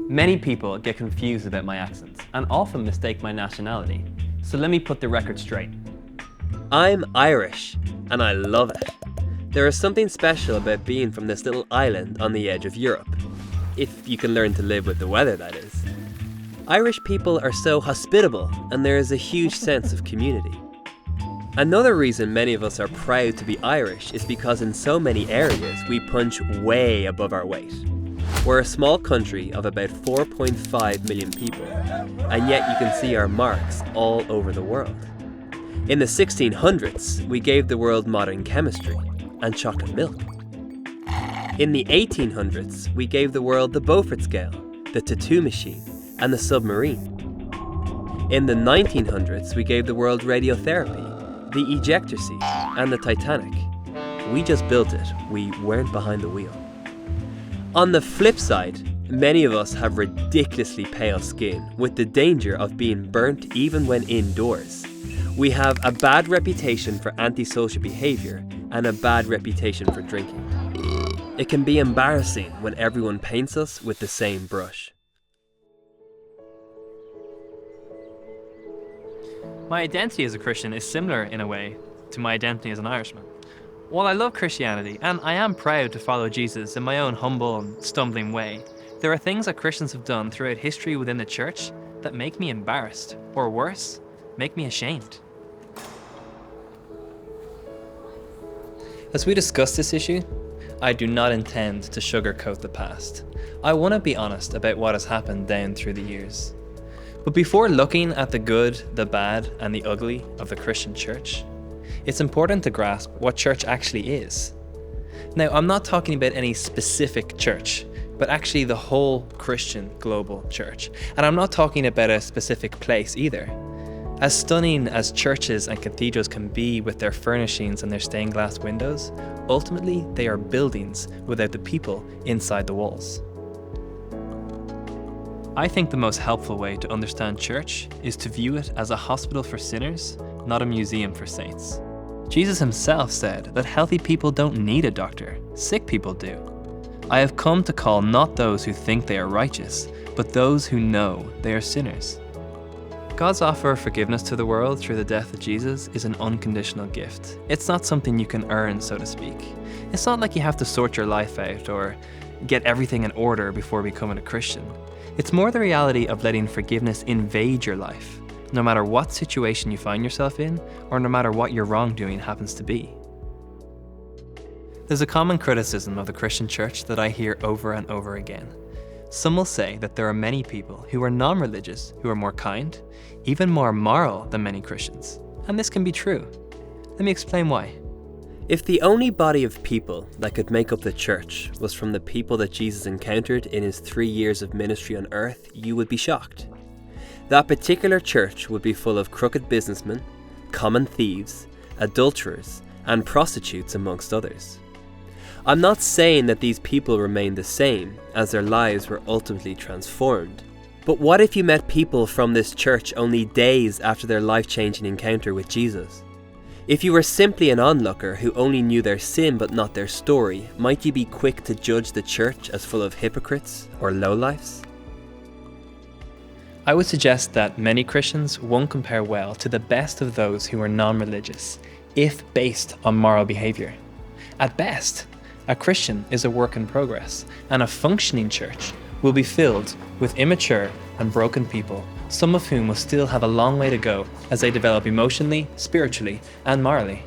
Many people get confused about my accents and often mistake my nationality, so let me put the record straight. I'm Irish, and I love it. There is something special about being from this little island on the edge of Europe. If you can learn to live with the weather, that is. Irish people are so hospitable, and there is a huge sense of community. Another reason many of us are proud to be Irish is because in so many areas we punch way above our weight. We're a small country of about 4.5 million people, and yet you can see our marks all over the world. In the 1600s, we gave the world modern chemistry and chocolate milk. In the 1800s, we gave the world the Beaufort scale, the tattoo machine, and the submarine. In the 1900s, we gave the world radiotherapy, the ejector seat, and the Titanic. We just built it, we weren't behind the wheel. On the flip side, many of us have ridiculously pale skin, with the danger of being burnt even when indoors. We have a bad reputation for antisocial behaviour and a bad reputation for drinking. It can be embarrassing when everyone paints us with the same brush. My identity as a Christian is similar in a way to my identity as an Irishman. While I love Christianity and I am proud to follow Jesus in my own humble and stumbling way, there are things that Christians have done throughout history within the church that make me embarrassed, or worse, make me ashamed. As we discuss this issue, I do not intend to sugarcoat the past. I want to be honest about what has happened down through the years. But before looking at the good, the bad, and the ugly of the Christian church, it's important to grasp what church actually is. Now, I'm not talking about any specific church, but actually the whole Christian global church. And I'm not talking about a specific place either. As stunning as churches and cathedrals can be with their furnishings and their stained glass windows, ultimately they are buildings without the people inside the walls. I think the most helpful way to understand church is to view it as a hospital for sinners, not a museum for saints. Jesus himself said that healthy people don't need a doctor, sick people do. I have come to call not those who think they are righteous, but those who know they are sinners. God's offer of forgiveness to the world through the death of Jesus is an unconditional gift. It's not something you can earn, so to speak. It's not like you have to sort your life out or get everything in order before becoming a Christian. It's more the reality of letting forgiveness invade your life, no matter what situation you find yourself in, or no matter what your wrongdoing happens to be. There's a common criticism of the Christian church that I hear over and over again. Some will say that there are many people who are non-religious who are more kind, even more moral than many Christians. And this can be true. Let me explain why. If the only body of people that could make up the church was from the people that Jesus encountered in his 3 years of ministry on earth, you would be shocked. That particular church would be full of crooked businessmen, common thieves, adulterers, and prostitutes amongst others. I'm not saying that these people remain the same, as their lives were ultimately transformed. But what if you met people from this church only days after their life-changing encounter with Jesus? If you were simply an onlooker who only knew their sin but not their story, might you be quick to judge the church as full of hypocrites or lowlifes? I would suggest that many Christians won't compare well to the best of those who are non-religious, if based on moral behavior. At best, a Christian is a work in progress, and a functioning church will be filled with immature and broken people, some of whom will still have a long way to go as they develop emotionally, spiritually, and morally.